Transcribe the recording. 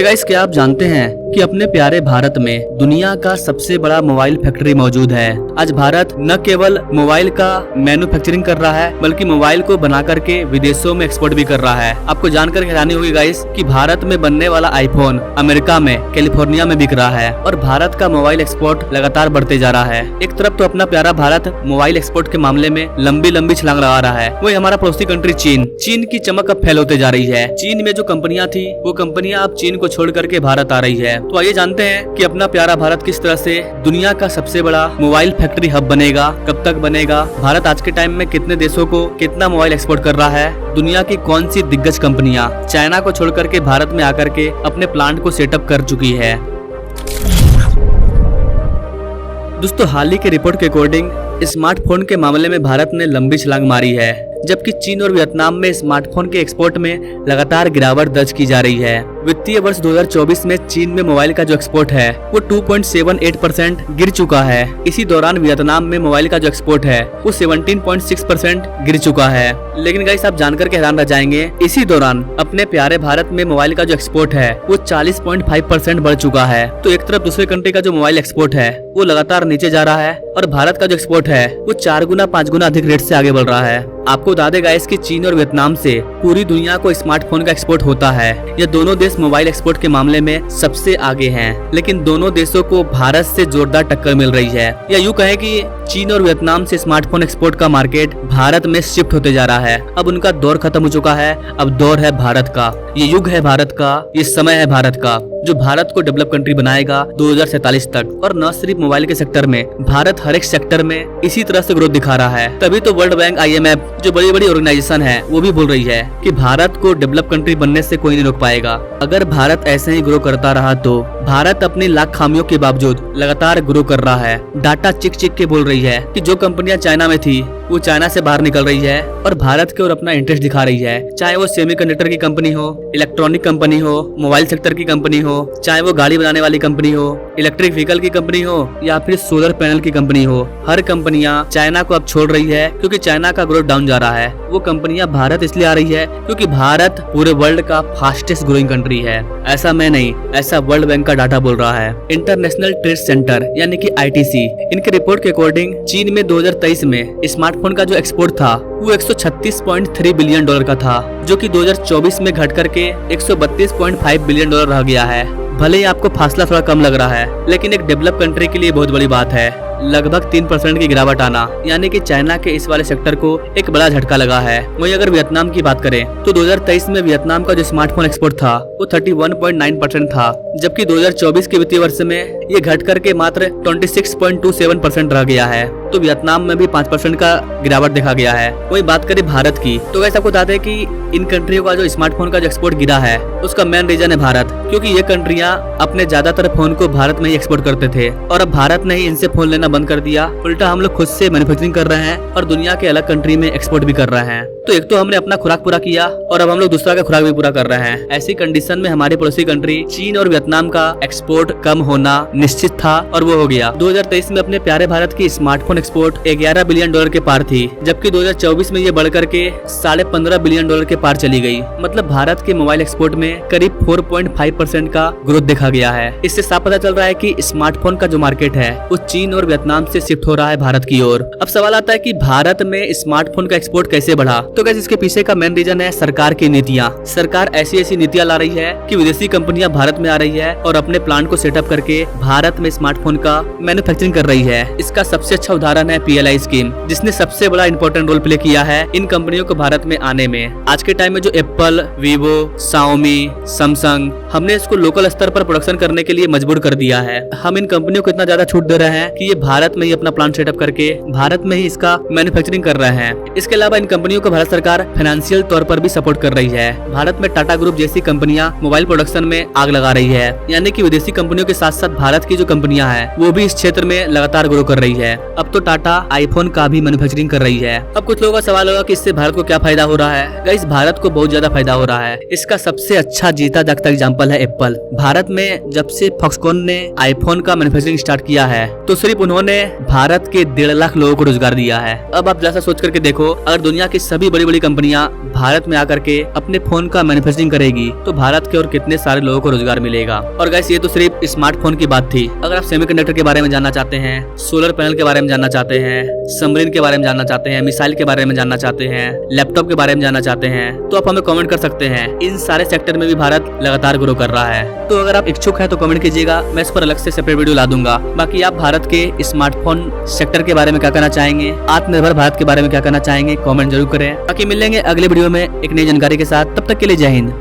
Guys, क्या आप जानते हैं कि अपने प्यारे भारत में दुनिया का सबसे बड़ा मोबाइल फैक्ट्री मौजूद है। आज भारत न केवल मोबाइल का मैन्युफैक्चरिंग कर रहा है बल्कि मोबाइल को बना करके विदेशों में एक्सपोर्ट भी कर रहा है। आपको जानकर हैरानी होगी गाइस कि भारत में बनने वाला आईफोन अमेरिका में कैलिफोर्निया में बिक रहा है और भारत का मोबाइल एक्सपोर्ट लगातार बढ़ते जा रहा है। एक तरफ तो अपना प्यारा भारत मोबाइल एक्सपोर्ट के मामले में लंबी छलांग लगा रहा है, वही हमारा पड़ोसी कंट्री चीन की चमक अब फैल होते जा रही है। चीन में जो कंपनियां थी वो कंपनियां अब चीन को छोड़ करके भारत आ रही है। तो आइए जानते हैं कि अपना प्यारा भारत किस तरह से दुनिया का सबसे बड़ा मोबाइल फैक्ट्री हब बनेगा, कब तक बनेगा, भारत आज के टाइम में कितने देशों को कितना मोबाइल एक्सपोर्ट कर रहा है, दुनिया की कौन सी दिग्गज कंपनियां चाइना को छोड़ करके भारत में आकर के अपने प्लांट को सेटअप कर चुकी है। दोस्तों, हाल ही के रिपोर्ट के अकॉर्डिंग स्मार्टफोन के मामले में भारत ने लंबी छलांग मारी है, जबकि चीन और वियतनाम में स्मार्टफोन के एक्सपोर्ट में लगातार गिरावट दर्ज की जा रही है। वित्तीय वर्ष 2024 में चीन में मोबाइल का जो एक्सपोर्ट है वो 2.78% गिर चुका है। इसी दौरान वियतनाम में मोबाइल का जो एक्सपोर्ट है वो 17.6% गिर चुका है। लेकिन गाइस, आप जानकर के हैरान रह जाएंगे, इसी दौरान अपने प्यारे भारत में मोबाइल का जो एक्सपोर्ट है वो 40.5% बढ़ चुका है। तो एक तरफ दूसरे कंट्री का जो मोबाइल एक्सपोर्ट है वो लगातार नीचे जा रहा है और भारत का जो एक्सपोर्ट है वो 4 गुना 5 गुना अधिक रेट से आगे बढ़ रहा है। आपको बता दें गाइस कि चीन और वियतनाम से पूरी दुनिया को स्मार्टफोन का एक्सपोर्ट होता है। ये दोनों देश मोबाइल एक्सपोर्ट के मामले में सबसे आगे हैं, लेकिन दोनों देशों को भारत से जोरदार टक्कर मिल रही है। या यूँ कहें कि चीन और वियतनाम से स्मार्टफोन एक्सपोर्ट का मार्केट भारत में शिफ्ट होते जा रहा है। अब उनका दौर खत्म हो चुका है, अब दौर है भारत का। ये युग है भारत का, ये समय है भारत का, जो भारत को डेवलप कंट्री बनाएगा 2047 तक। और न सिर्फ मोबाइल के सेक्टर में, भारत हर एक सेक्टर में इसी तरह से ग्रोथ दिखा रहा है। तभी तो वर्ल्ड बैंक, IMF जो बड़ी बड़ी ऑर्गेनाइजेशन है वो भी बोल रही है कि भारत को डेवलप कंट्री बनने से कोई नहीं रोक पाएगा। अगर भारत ऐसे ही ग्रो करता रहा तो भारत अपनी लाख खामियों के बावजूद लगातार ग्रो कर रहा है। डाटा चिक के बोल रही है कि जो कंपनियां चाइना में थी वो चाइना से बाहर निकल रही है और भारत की ओर अपना इंटरेस्ट दिखा रही है। चाहे वो सेमीकंडक्टर की कंपनी हो, इलेक्ट्रॉनिक कंपनी हो, मोबाइल सेक्टर की कंपनी हो, चाहे वो गाड़ी बनाने वाली कंपनी हो, इलेक्ट्रिक व्हीकल की कंपनी हो या फिर सोलर पैनल की कंपनी हो, हर कंपनियां चाइना को अब छोड़ रही है क्योंकि चाइना का ग्रोथ डाउन जा रहा है। वो कंपनियां भारत इसलिए आ रही है क्योंकि भारत पूरे वर्ल्ड का फास्टेस्ट ग्रोइंग कंट्री है। ऐसा मैं नहीं, ऐसा वर्ल्ड बैंक का डाटा बोल रहा है। इंटरनेशनल ट्रेड सेंटर यानी कि ITC, इनके रिपोर्ट के अकॉर्डिंग चीन में 2023 में स्मार्टफोन का जो एक्सपोर्ट था वो 136.3 बिलियन डॉलर का था, जो कि 2024 में घट करके 132.5 बिलियन डॉलर रह गया है। भले ही आपको फासला थोड़ा कम लग रहा है, लेकिन एक डेवलप कंट्री के लिए बहुत बड़ी बात है। लगभग 3% की गिरावट आना, यानी कि चाइना के इस वाले सेक्टर को एक बड़ा झटका लगा है। वहीं अगर वियतनाम की बात करें तो 2023 में वियतनाम का जो स्मार्टफोन एक्सपोर्ट था वो 31.9% था, जबकि 2024 के वित्तीय वर्ष में ये घट करके मात्र 26.27% रह गया है। तो वियतनाम में भी 5% का गिरावट देखा गया है। वही बात करें भारत की तो वैसे आपको बता दें कि इन कंट्रियों का जो स्मार्टफोन का जो एक्सपोर्ट गिरा है उसका मेन रीजन है भारत, क्योंकि ये कंट्रियां अपने ज्यादातर फोन को भारत में ही एक्सपोर्ट करते थे और अब भारत ने ही इनसे फोन लेना बंद कर दिया। उल्टा हम लोग खुद से मैन्युफैक्चरिंग कर रहे हैं और दुनिया के अलग कंट्री में एक्सपोर्ट भी कर रहे हैं। तो एक तो हमने अपना खुराक पूरा किया और अब हम लोग दूसरा का खुराक भी पूरा कर रहे हैं। ऐसी कंडीशन में हमारे पड़ोसी कंट्री चीन और वियतनाम का एक्सपोर्ट कम होना निश्चित था और वो हो गया। 2023 में अपने प्यारे भारत की स्मार्टफोन एक्सपोर्ट 11 बिलियन डॉलर के पार थी, जबकि 2024 में ये बढ़कर के 15.5 बिलियन डॉलर के पार चली गई। मतलब भारत के मोबाइल एक्सपोर्ट में करीब 4.5% का ग्रोथ देखा गया है। इससे साफ पता चल रहा है कि स्मार्टफोन का जो मार्केट है वो चीन और वियतनाम से शिफ्ट हो रहा है भारत की ओर। अब सवाल आता है कि भारत में स्मार्टफोन का एक्सपोर्ट कैसे बढ़ा? तो गाइस, इसके पीछे का मेन रीजन है सरकार की नीतियाँ। सरकार ऐसी नीतियाँ ला रही है कि विदेशी कंपनियां भारत में आ रही है और अपने प्लांट को सेटअप करके भारत में स्मार्टफोन का मैन्युफैक्चरिंग कर रही है। इसका सबसे अच्छा उदाहरण है PLI स्कीम, जिसने सबसे बड़ा इंपॉर्टेंट रोल प्ले किया है इन कंपनियों को भारत में आने में। आज के टाइम में जो एप्पल, वीवो, Xiaomi, सैमसंग, हमने इसको लोकल स्तर पर प्रोडक्शन करने के लिए मजबूर कर दिया है। हम इन कंपनियों को इतना ज्यादा छूट दे रहे हैं कि ये भारत में ही अपना प्लांट सेटअप करके भारत में ही इसका मैन्युफैक्चरिंग कर रहे हैं। इसके अलावा इन कंपनियों को भारत सरकार फाइनेंशियल तौर पर भी सपोर्ट कर रही है। भारत में टाटा ग्रुप जैसी कंपनियां मोबाइल प्रोडक्शन में आग लगा रही है, यानी कि विदेशी कंपनियों के साथ साथ भारत की जो कंपनियां हैं वो भी इस क्षेत्र में लगातार ग्रो कर रही है। अब तो टाटा आईफोन का भी मैन्युफैक्चरिंग कर रही है। अब कुछ लोगों का सवाल होगा कि इससे भारत को क्या फायदा हो रहा है? गाइस, भारत को बहुत ज्यादा फायदा हो रहा है। इसका सबसे अच्छा जीता जागता एग्जाम्पल है एप्पल। भारत में जब से फॉक्सकॉन ने आईफोन का मैन्युफैक्चरिंग स्टार्ट किया है तो सिर्फ उन्होंने इन्होंने भारत के 1.5 लाख लोगों को रोजगार दिया है। अब आप जैसा सोच करके देखो, अगर दुनिया की सभी बड़ी बड़ी कंपनियां भारत में आकर के अपने फोन का मैन्युफैक्चरिंग करेगी तो भारत के और कितने सारे लोगों को रोजगार मिलेगा। और गाइस, ये तो सिर्फ स्मार्टफोन की बात थी। अगर आप सेमीकंडक्टर के बारे में जानना चाहते हैं, सोलर पैनल के बारे में जानना चाहते हैं, सबमरीन के बारे में जानना चाहते हैं, मिसाइल के बारे में जानना चाहते हैं, लैपटॉप के बारे में जानना चाहते हैं, तो आप हमें कमेंट कर सकते हैं। इन सारे सेक्टर में भी भारत लगातार ग्रो कर रहा है। तो अगर आप इच्छुक हैं तो कमेंट कीजिएगा, मैं इस पर अलग से सेपरेट वीडियो ला दूंगा। बाकी आप भारत के स्मार्टफोन सेक्टर के बारे में क्या कहना चाहेंगे, आत्मनिर्भर भारत के बारे में क्या कहना चाहेंगे, कमेंट जरूर करें। बाकी मिलेंगे अगले वीडियो में एक नई जानकारी के साथ। तब तक के लिए जय हिंद।